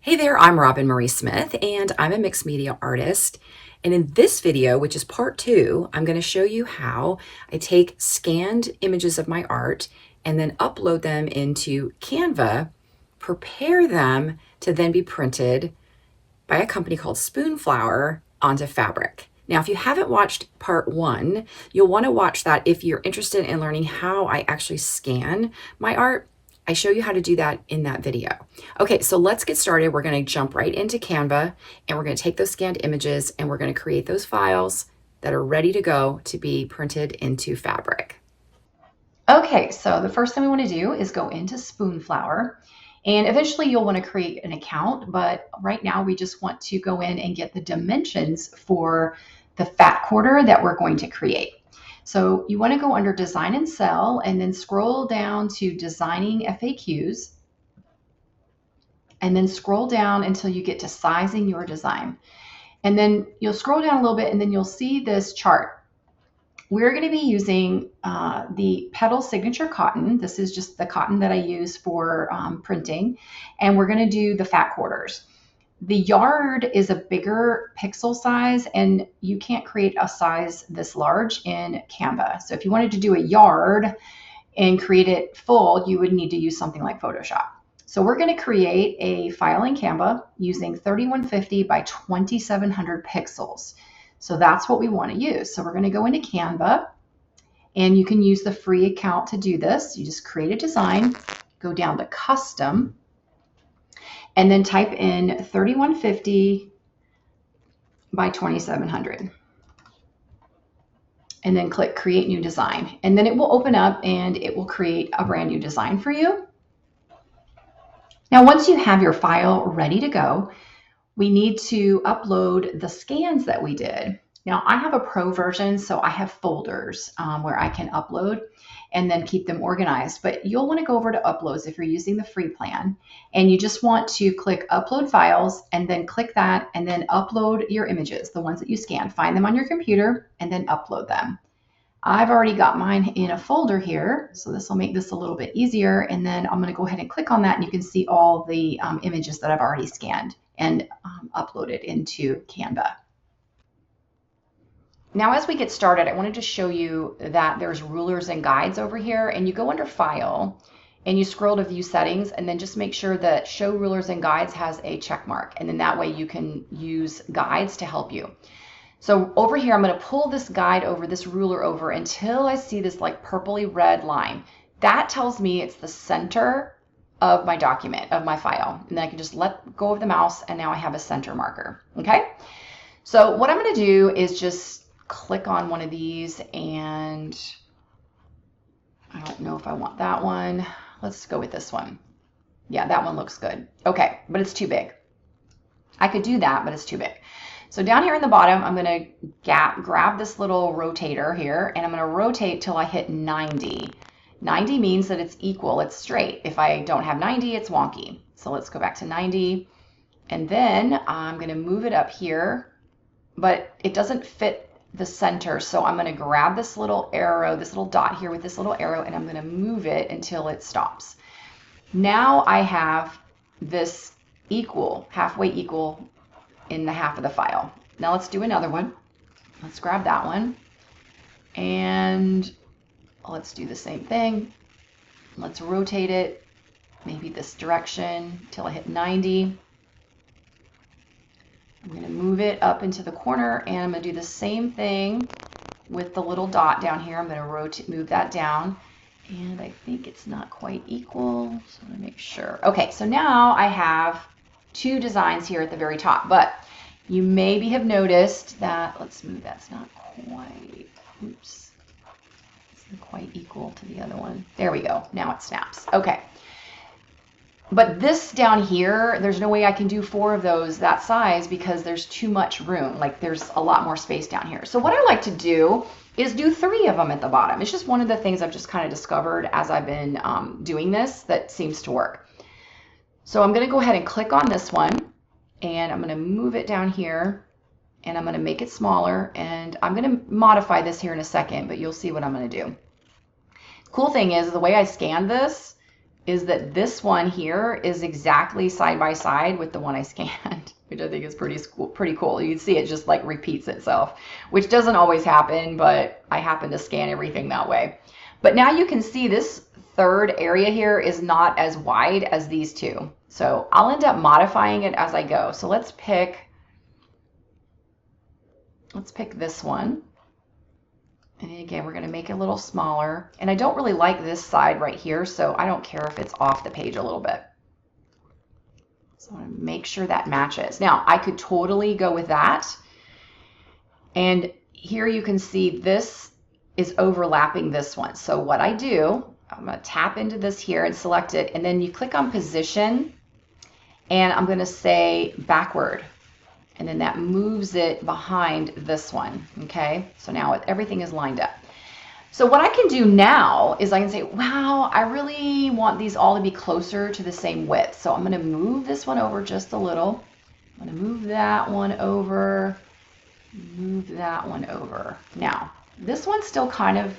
Hey there, I'm Roben-Marie Smith, and I'm a mixed media artist. And in this video, which is part two, I'm going to show you how I take scanned images of my art and then upload them into Canva, prepare them to then be printed by a company called Spoonflower onto fabric. Now, if you haven't watched part one, you'll want to watch that if you're interested in learning how I actually scan my art. I show you how to do that in that video. Okay, so let's get started. We're going to jump right into Canva and we're going to take those scanned images and we're going to create those files that are ready to go to be printed into fabric. Okay, so the first thing we want to do is go into Spoonflower, and eventually you'll want to create an account, but right now we just want to go in and get the dimensions for the fat quarter that we're going to create. So you want to go under Design and Sell and then scroll down to Designing FAQs and then scroll down until you get to Sizing Your Design. And then you'll scroll down a little bit and then you'll see this chart. We're going to be using the Petal Signature cotton. This is just the cotton that I use for printing. And we're going to do the fat quarters. The yard is a bigger pixel size, and you can't create a size this large in Canva. So if you wanted to do a yard and create it full, you would need to use something like Photoshop. So we're going to create a file in Canva using 3150 by 2700 pixels. So that's what we want to use. So we're going to go into Canva, and you can use the free account to do this. You just create a design, go down to Custom, and then type in 3150 by 2700. And then click Create New Design. And then it will open up and it will create a brand new design for you. Now, once you have your file ready to go, we need to upload the scans that we did. Now, I have a pro version, so I have folders where I can upload and then keep them organized. But you'll want to go over to Uploads if you're using the free plan. And you just want to click Upload Files and then click that and then upload your images, the ones that you scanned. Find them on your computer and then upload them. I've already got mine in a folder here, so this will make this a little bit easier. And then I'm going to go ahead and click on that, and you can see all the images that I've already scanned and uploaded into Canva. Now, as we get started, I wanted to show you that there's rulers and guides over here, and you go under File and you scroll to View Settings, and then just make sure that Show Rulers and Guides has a check mark, and then that way you can use guides to help you. So over here, I'm going to pull this guide over, this ruler over, until I see this like purpley red line. That tells me it's the center of my document, of my file. And then I can just let go of the mouse, and now I have a center marker. Okay? So what I'm going to do is just click on one of these, and I don't know if I want that one. Let's go with this one. Yeah, that one looks good. Okay, but it's too big. I could do that, but it's too big. So down here in the bottom, I'm going to grab this little rotator here, and I'm going to rotate till I hit 90. 90 means that it's equal, it's straight. If I don't have 90, it's wonky. So let's go back to 90, and then I'm going to move it up here, but it doesn't fit the center. So I'm going to grab this little arrow, this little dot here with this little arrow, and I'm going to move it until it stops. Now I have this equal, halfway equal in the half of the file. Now let's do another one. Let's grab that one and let's do the same thing. Let's rotate it maybe this direction till I hit 90. I'm going to move it up into the corner, and I'm going to do the same thing with the little dot down here. I'm going to rotate, move that down, and I think it's not quite equal, so I'm going to make sure. Okay, so now I have two designs here at the very top, but you maybe have noticed that, let's move, that's not quite, oops, it's not quite equal to the other one. There we go, now it snaps. Okay, but this down here, there's no way I can do 4 of those that size because there's too much room, like there's a lot more space down here. So what I like to do is do 3 of them at the bottom. It's just one of the things I've just kind of discovered as I've been doing this that seems to work. So I'm going to go ahead and click on this one, and I'm going to move it down here, and I'm going to make it smaller, and I'm going to modify this here in a second, but you'll see what I'm going to do. Cool thing is the way I scanned this, is that this one here is exactly side by side with the one I scanned, which I think is pretty cool. You can see it just like repeats itself, which doesn't always happen, but I happen to scan everything that way. But now you can see this third area here is not as wide as these two. So I'll end up modifying it as I go. So let's pick this one. And again, we're going to make it a little smaller. And I don't really like this side right here, so I don't care if it's off the page a little bit. So I want to make sure that matches. Now, I could totally go with that. And here you can see this is overlapping this one. So what I do, I'm going to tap into this here and select it. And then you click on position. And I'm going to say backward. And then that moves it behind this one, okay? So now everything is lined up. So what I can do now is I can say, wow, I really want these all to be closer to the same width. So I'm gonna move this one over just a little. I'm gonna move that one over, move that one over. Now, this one's still kind of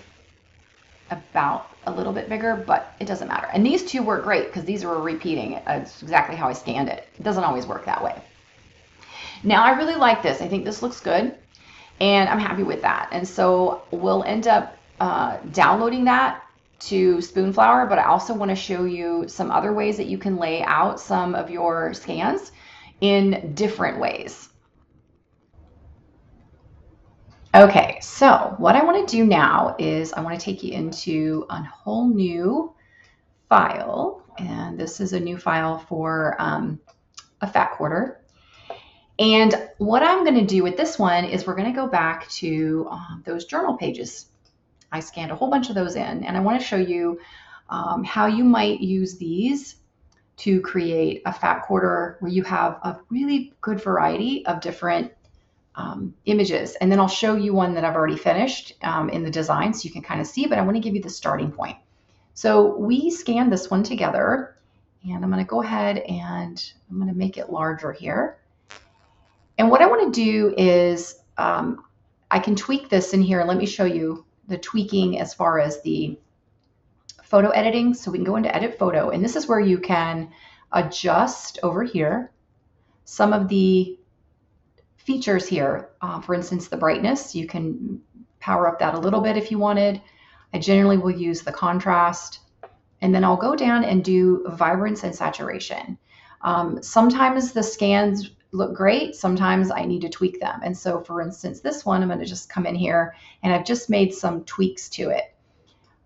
about a little bit bigger, but it doesn't matter. And these two work great because these were repeating. It's exactly how I scanned it. It doesn't always work that way. Now I really like this. I think this looks good and I'm happy with that. And so we'll end up downloading that to Spoonflower, but I also want to show you some other ways that you can lay out some of your scans in different ways. Okay, so what I want to do now is I want to take you into a whole new file, and this is a new file for a fat quarter. And what I'm going to do with this one is we're going to go back to those journal pages. I scanned a whole bunch of those in, and I want to show you how you might use these to create a fat quarter where you have a really good variety of different images. And then I'll show you one that I've already finished in the design so you can kind of see, but I want to give you the starting point. So we scanned this one together, and I'm going to go ahead and I'm going to make it larger here. And what I want to do is I can tweak this in here. Let me show you the tweaking as far as the photo editing. So we can go into edit photo, and this is where you can adjust over here some of the features here. For instance, the brightness, you can power up that a little bit if you wanted. I generally will use the contrast, and then I'll go down and do vibrance and saturation. Sometimes the scans look great. Sometimes I need to tweak them. And so for instance, this one, I'm going to just come in here and I've just made some tweaks to it.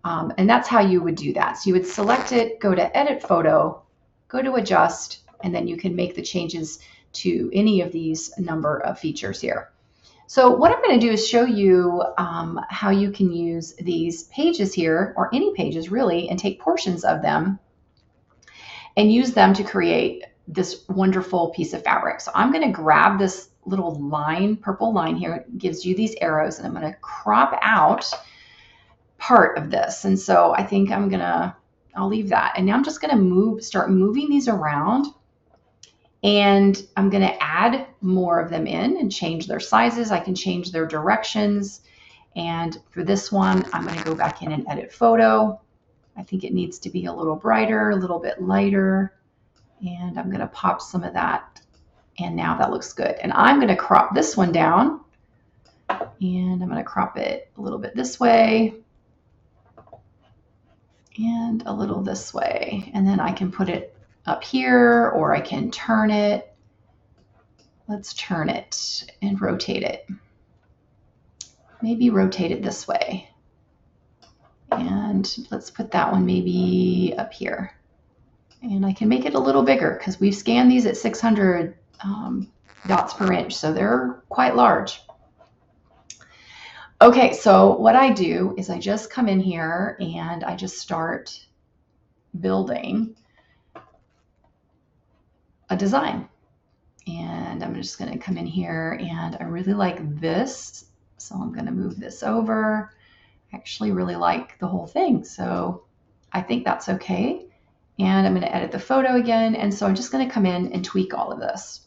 And that's how you would do that. So you would select it, go to edit photo, go to adjust, and then you can make the changes to any of these number of features here. So what I'm going to do is show you how you can use these pages here, or any pages really, and take portions of them and use them to create this wonderful piece of fabric. So I'm going to grab this little line, purple line here. It gives you these arrows, and I'm going to crop out part of this. And so I think I'll leave that. And now I'm just going to start moving these around, and I'm going to add more of them in and change their sizes. I can change their directions. And for this one, I'm going to go back in and edit photo. I think it needs to be a little brighter, a little bit lighter. And I'm going to pop some of that. And now that looks good. And I'm going to crop this one down. And I'm going to crop it a little bit this way. And a little this way. And then I can put it up here, or I can turn it. Let's turn it and rotate it. Maybe rotate it this way. And let's put that one maybe up here. And I can make it a little bigger because we've scanned these at 600 dots per inch, so they're quite large. Okay, so what I do is I just come in here and I just start building a design. And I'm just going to come in here, and I really like this, so I'm going to move this over. I actually really like the whole thing, so I think that's okay. And I'm going to edit the photo again, and so I'm just going to come in and tweak all of this.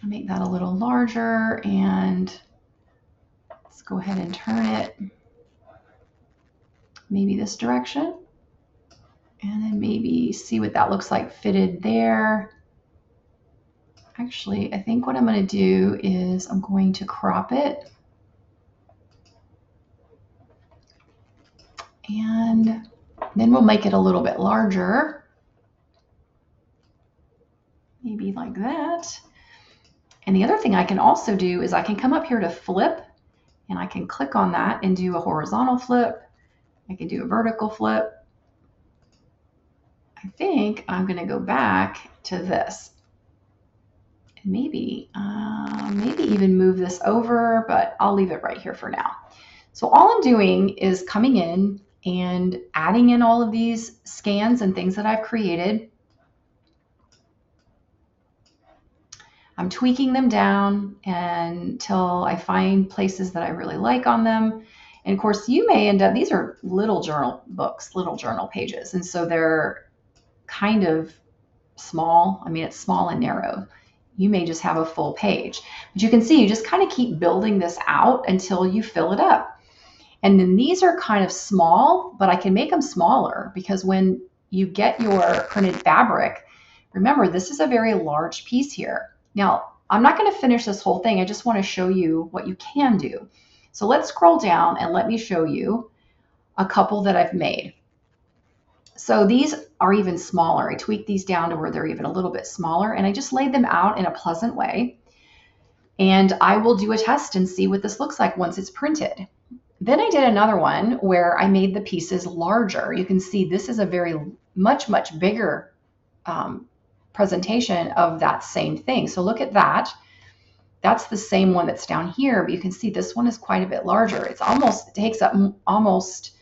I'll make that a little larger, and let's Let's go ahead and turn it maybe this direction. And then maybe see what that looks like fitted there. Actually, I think what I'm going to do is I'm going to crop it. And then we'll make it a little bit larger. Maybe like that. And the other thing I can also do is I can come up here to flip, and I can click on that and do a horizontal flip. I can do a vertical flip. I think I'm going to go back to this. And maybe even move this over, but I'll leave it right here for now. So all I'm doing is coming in and adding in all of these scans and things that I've created. I'm tweaking them down until I find places that I really like on them. And of course, you may end up, these are little journal books, little journal pages. And so they're kind of small. I mean, it's small and narrow. You may just have a full page. But you can see, you just kind of keep building this out until you fill it up. And then these are kind of small, but I can make them smaller because when you get your printed fabric, remember, this is a very large piece here. Now, I'm not going to finish this whole thing. I just want to show you what you can do. So let's scroll down and let me show you a couple that I've made. So these are even smaller. I tweaked these down to where they're even a little bit smaller, and I just laid them out in a pleasant way. And I will do a test and see what this looks like once it's printed. Then I did another one where I made the pieces larger. You can see this is a very much bigger presentation of that same thing. So look at that. That's the same one that's down here, but you can see this one is quite a bit larger. It takes up almost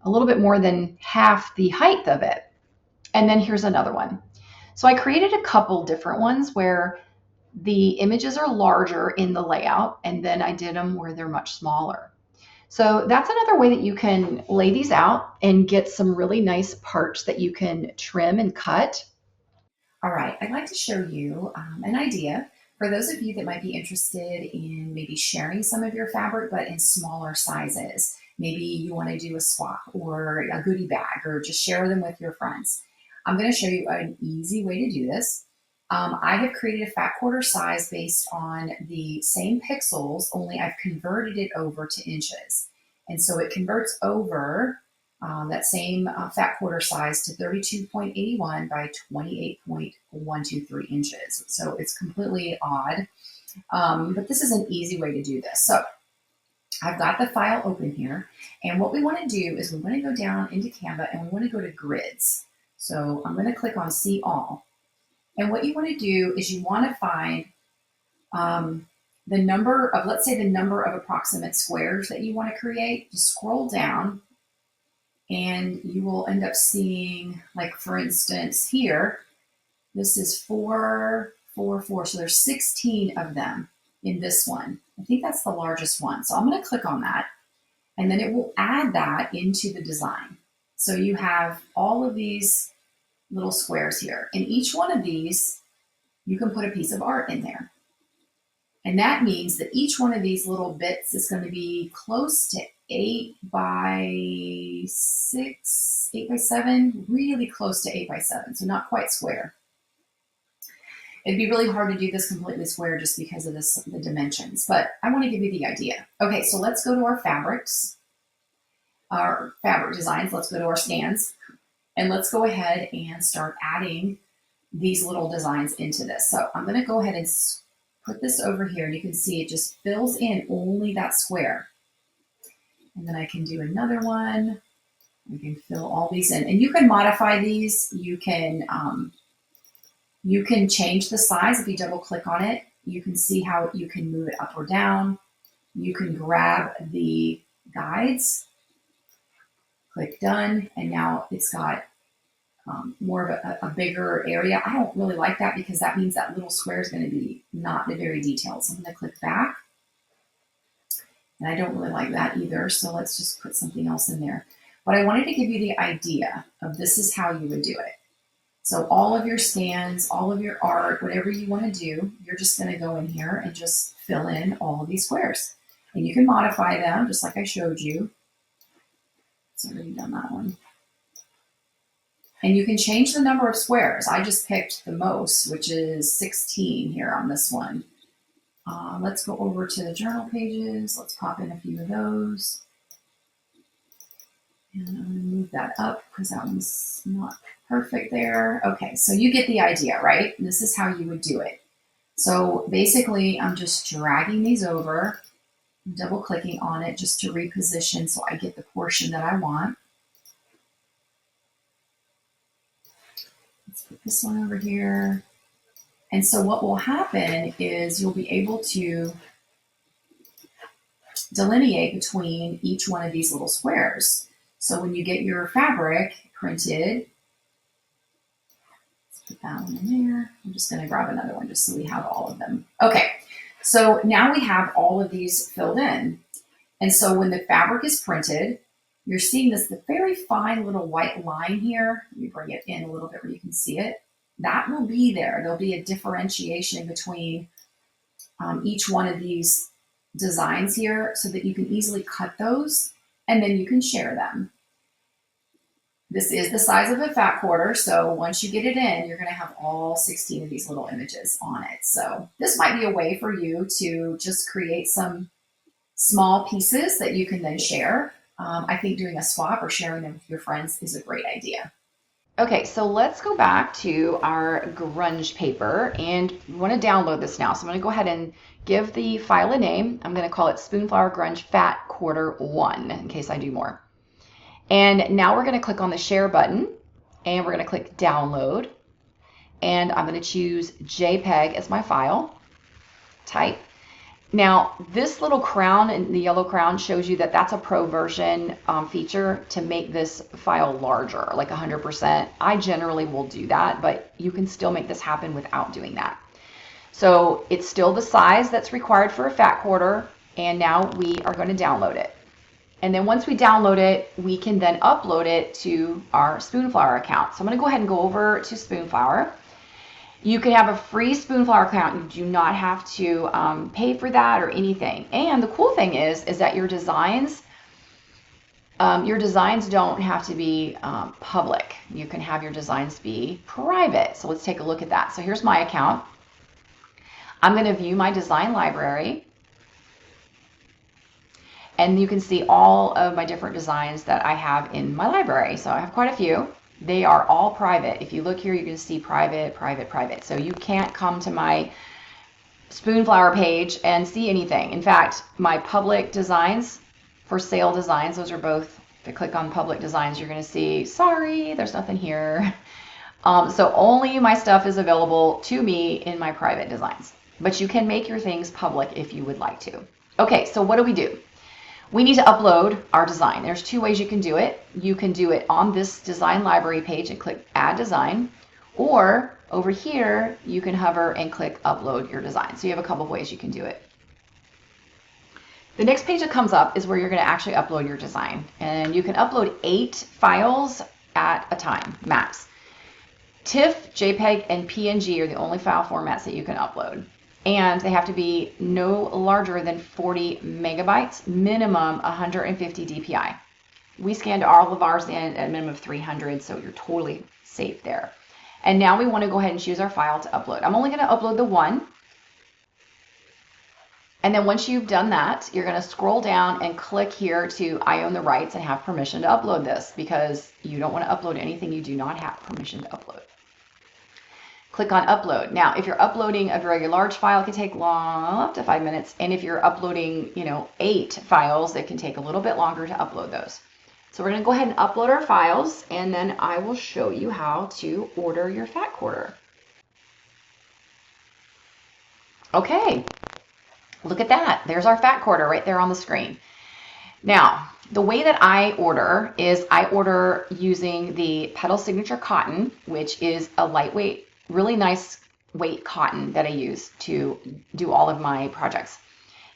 a little bit more than half the height of it. And then here's another one. So I created a couple different ones where the images are larger in the layout, and then I did them where they're much smaller. So that's another way that you can lay these out and get some really nice parts that you can trim and cut. All right, I'd like to show you an idea for those of you that might be interested in maybe sharing some of your fabric, but in smaller sizes. Maybe you want to do a swap or a goodie bag or just share them with your friends. I'm going to show you an easy way to do this. I have created a fat quarter size based on the same pixels, only I've converted it over to inches. And so it converts over that same fat quarter size to 32.81 by 28.123 inches. So it's completely odd, but this is an easy way to do this. So I've got the file open here, and what we want to do is we want to go down into Canva and we want to go to grids. So I'm going to click on See All. And what you want to do is you want to find the number of, let's say the number of approximate squares that you want to create. Just scroll down and you will end up seeing, like for instance here, this is 4, 4, 4. So there's 16 of them in this one. I think that's the largest one. So I'm going to click on that, and then it will add that into the design. So you have all of these little squares here. And each one of these, you can put a piece of art in there. And that means that each one of these little bits is going to be close to 8 by 6, 8 by 7, really close to 8 by 7. So not quite square. It'd be really hard to do this completely square just because of the dimensions, but I want to give you the idea. Okay, so let's go to our fabrics, our fabric designs. Let's go to our scans, and let's go ahead and start adding these little designs into this. So I'm going to go ahead and put this over here, and you can see it just fills in only that square. And then I can do another one. I can fill all these in, and you can modify these. You can change the size. If you double click on it, you can see how you can move it up or down. You can grab the guides, click done, and now it's got more of a bigger area. I don't really like that because that means that little square is going to be not very detailed. So I'm going to click back, and I don't really like that either. So let's just put something else in there. But I wanted to give you the idea of this is how you would do it. So all of your scans, all of your art, whatever you want to do, you're just going to go in here and just fill in all of these squares. And you can modify them just like I showed you. It's already done that one. And you can change the number of squares. I just picked the most, which is 16 here on this one. Let's go over to the journal pages. Let's pop in a few of those. And I'm going to move that up because that one's not perfect there. Okay, so you get the idea, right? This is how you would do it. So basically, I'm just dragging these over, double clicking on it just to reposition so I get the portion that I want. Let's put this one over here. And so what will happen is you'll be able to delineate between each one of these little squares. So when you get your fabric printed, let's put that one in there. I'm just going to grab another one just so we have all of them. Okay, so now we have all of these filled in. And so when the fabric is printed, you're seeing this the very fine little white line here. Let me bring it in a little bit where you can see it. That will be there. There'll be a differentiation between each one of these designs here so that you can easily cut those and then you can share them. This is the size of a fat quarter, so once you get it in, you're going to have all 16 of these little images on it. So this might be a way for you to just create some small pieces that you can then share. I think doing a swap or sharing them with your friends is a great idea. Okay, so let's go back to our grunge paper, and we want to download this now. So I'm going to go ahead and give the file a name. I'm going to call it Spoonflower Grunge Fat Quarter 1 in case I do more. And now we're going to click on the share button and we're going to click download. And I'm going to choose JPEG as my file type. Now, this little crown and the yellow crown shows you that that's a pro version feature to make this file larger, like 100%. I generally will do that, but you can still make this happen without doing that. So it's still the size that's required for a fat quarter, and now we are going to download it. And then once we download it, we can then upload it to our Spoonflower account. So I'm going to go ahead and go over to Spoonflower. You can have a free Spoonflower account. You do not have to pay for that or anything. And the cool thing is that your designs don't have to be public. You can have your designs be private. So let's take a look at that. So here's my account. I'm going to view my design library. And you can see all of my different designs that I have in my library. So I have quite a few. They are all private. If you look here, you can see private, private, private. So you can't come to my Spoonflower page and see anything. In fact, my public designs, for sale designs, those are both, if you click on public designs, you're going to see, sorry, there's nothing here. So only my stuff is available to me in my private designs. But you can make your things public if you would like to. Okay, so what do? We need to upload our design. There's two ways you can do it. You can do it on this design library page and click add design, or over here you can hover and click upload your design. So you have a couple of ways you can do it. The next page that comes up is where you're going to actually upload your design, and you can upload 8 files at a time max. TIFF, JPEG, and PNG are the only file formats that you can upload. And they have to be no larger than 40 megabytes, minimum 150 DPI. We scanned all of ours in at a minimum of 300, so you're totally safe there. And now we want to go ahead and choose our file to upload. I'm only going to upload the one. And then once you've done that, you're going to scroll down and click here to I own the rights and have permission to upload this, because you don't want to upload anything you do not have permission to upload. Click on upload. Now, if you're uploading a very large file, it can take up to 5 minutes. And if you're uploading, 8 files, it can take a little bit longer to upload those. So we're going to go ahead and upload our files, and then I will show you how to order your fat quarter. Okay, look at that. There's our fat quarter right there on the screen. Now, the way that I order is I order using the Petal Signature Cotton, which is a lightweight, really nice weight cotton that I use to do all of my projects.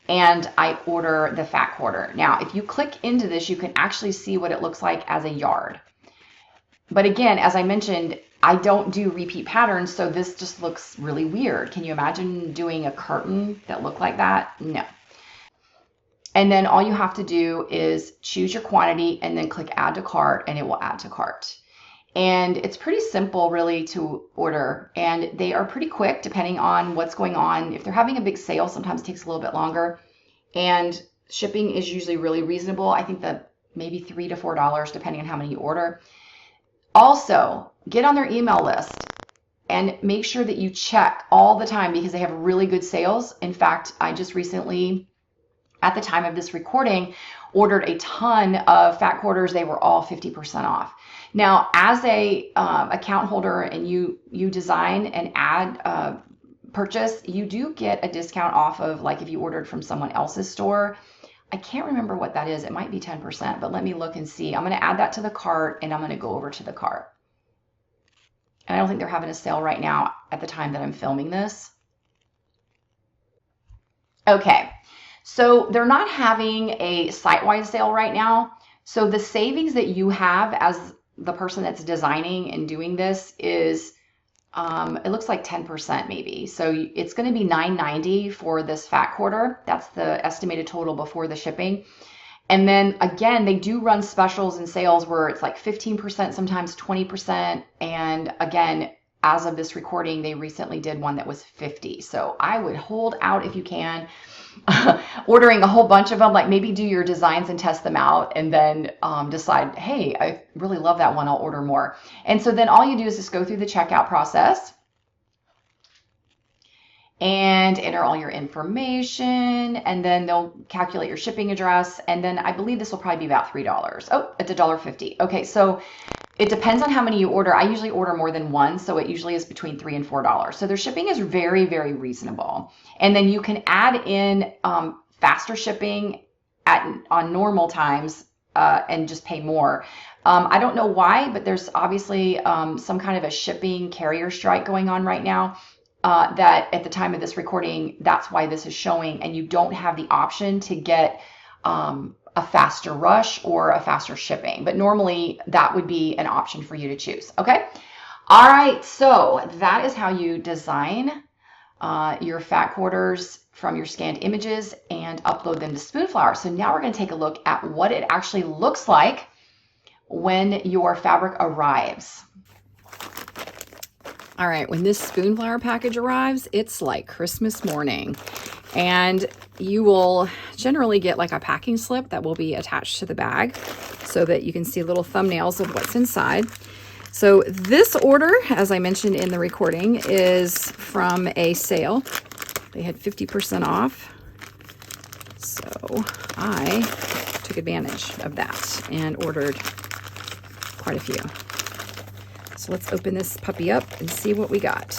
And I order the fat quarter. Now, if you click into this, you can actually see what it looks like as a yard. But again, as I mentioned, I don't do repeat patterns, so this just looks really weird. Can you imagine doing a curtain that looked like that? No. And then all you have to do is choose your quantity and then click add to cart, and it will add to cart. And it's pretty simple really to order, and they are pretty quick depending on what's going on. If they're having a big sale, sometimes it takes a little bit longer, and shipping is usually really reasonable. I think that maybe $3 to $4 depending on how many you order. Also, get on their email list and make sure that you check all the time because they have really good sales. In fact, I just recently, at the time of this recording, ordered a ton of fat quarters. They were all 50% off. Now, as a account holder and you design and add purchase, you do get a discount off of, like, if you ordered from someone else's store. I can't remember what that is. It might be 10%, but let me look and see. I'm going to add that to the cart, and I'm going to go over to the cart. And I don't think they're having a sale right now at the time that I'm filming this. Okay, so they're not having a site-wide sale right now. So the savings that you have as the person that's designing and doing this is, it looks like 10% maybe. So it's going to be $9.90 for this fat quarter. That's the estimated total before the shipping. And then again, they do run specials and sales where it's like 15%, sometimes 20%. And again, as of this recording, they recently did one that was 50. So I would hold out if you can. Ordering a whole bunch of them, like maybe do your designs and test them out, and then decide, hey, I really love that one, I'll order more. And so then all you do is just go through the checkout process and enter all your information, and then they'll calculate your shipping address, and then I believe this will probably be about $3. Oh, it's $1.50. Okay, so it depends on how many you order. I usually order more than one, so it usually is between $3 and $4. So their shipping is very, very reasonable. And then you can add in faster shipping on normal times and just pay more. I don't know why, but there's obviously some kind of a shipping carrier strike going on right now. That at the time of this recording, that's why this is showing, and you don't have the option to get a faster rush or a faster shipping. But normally that would be an option for you to choose. Okay. All right. So that is how you design your fat quarters from your scanned images and upload them to Spoonflower. So now we're going to take a look at what it actually looks like when your fabric arrives. All right, when this Spoonflower package arrives, it's like Christmas morning. And you will generally get like a packing slip that will be attached to the bag so that you can see little thumbnails of what's inside. So this order, as I mentioned in the recording, is from a sale. They had 50% off. So I took advantage of that and ordered quite a few. So let's open this puppy up and see what we got.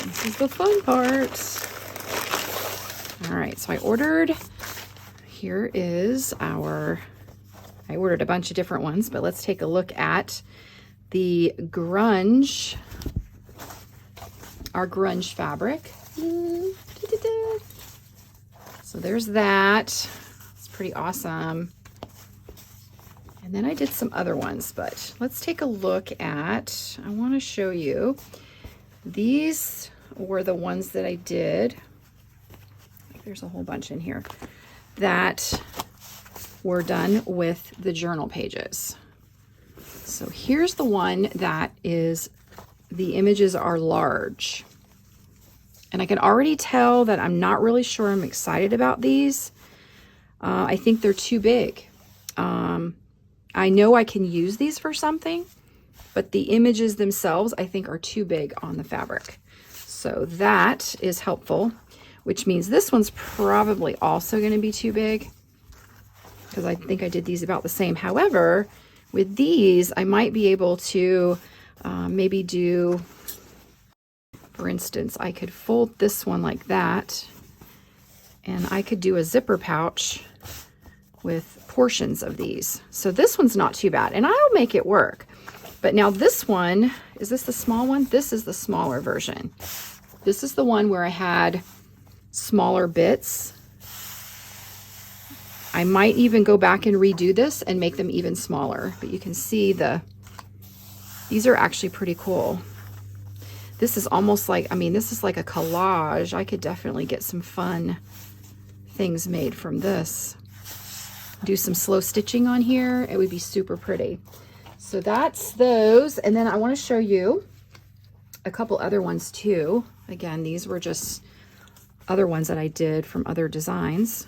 This is the fun part. All right, so I ordered a bunch of different ones, but let's take a look at the grunge, our grunge fabric. So there's that. It's pretty awesome. And then I did some other ones, but let's take a look at, I want to show you, these were the ones that I did. There's a whole bunch in here that were done with the journal pages. So here's the one that is, the images are large. And I can already tell that I'm not really sure I'm excited about these. I think they're too big. I know I can use these for something, but the images themselves I think are too big on the fabric. So that is helpful, which means this one's probably also going to be too big because I think I did these about the same. However, with these, I might be able to maybe do, for instance, I could fold this one like that, and I could do a zipper pouch with portions of these. So this one's not too bad, and I'll make it work. But now this one, is this the small one? This is the smaller version. This is the one where I had smaller bits. I might even go back and redo this and make them even smaller, but you can see these are actually pretty cool. This is almost like, I mean, this is like a collage. I could definitely get some fun things made from this. Do some slow stitching on here. It would be super pretty. So that's those. And then I want to show you a couple other ones too. Again, these were just other ones that I did from other designs.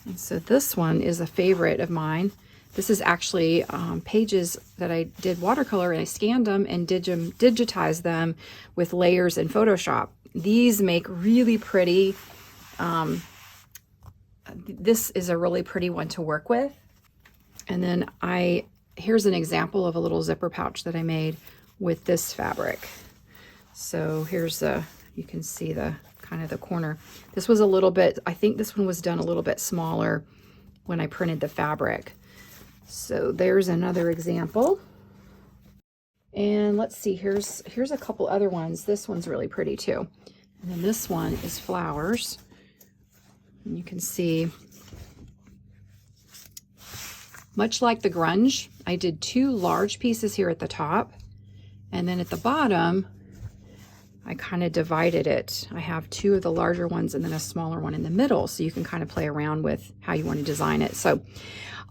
And so this one is a favorite of mine. This is actually pages that I did watercolor, and I scanned them and digitized them with layers in Photoshop. These make really pretty, this is a really pretty one to work with. And then here's an example of a little zipper pouch that I made with this fabric. So here's you can see the kind of the corner. This was a little bit, I think this one was done a little bit smaller when I printed the fabric. So there's another example. And let's see, here's a couple other ones. This one's really pretty too. And then this one is flowers. And you can see, much like the grunge, I did 2 large pieces here at the top. And then at the bottom, I kind of divided it. I have 2 of the larger ones and then a smaller one in the middle, so you can kind of play around with how you want to design it. So,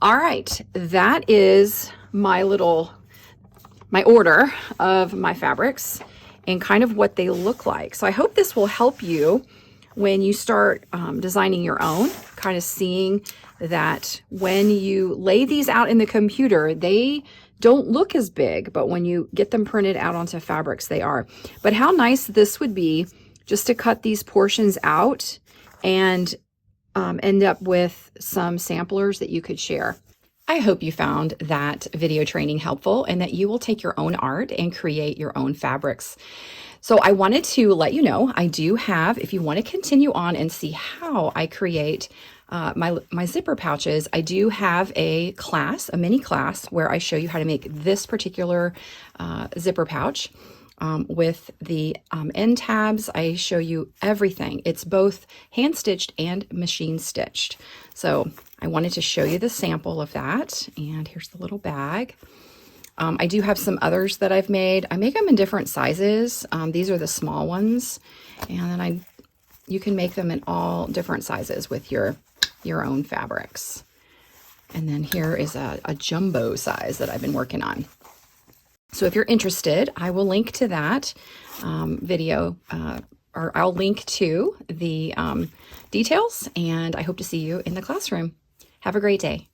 all right, that is my order of my fabrics and kind of what they look like. So I hope this will help you when you start designing your own, kind of seeing that when you lay these out in the computer, they don't look as big, but when you get them printed out onto fabrics, they are. But how nice this would be just to cut these portions out and end up with some samplers that you could share. I hope you found that video training helpful and that you will take your own art and create your own fabrics. So I wanted to let you know, I do have, if you want to continue on and see how I create my zipper pouches, I do have a mini class where I show you how to make this particular zipper pouch with the end tabs. I show you everything. It's both hand stitched and machine stitched. So I wanted to show you the sample of that. And here's the little bag. I do have some others that I've made. I make them in different sizes. These are the small ones. And then you can make them in all different sizes with your own fabrics. And then here is a jumbo size that I've been working on. So if you're interested, I will link to that video, or I'll link to the details, and I hope to see you in the classroom. Have a great day.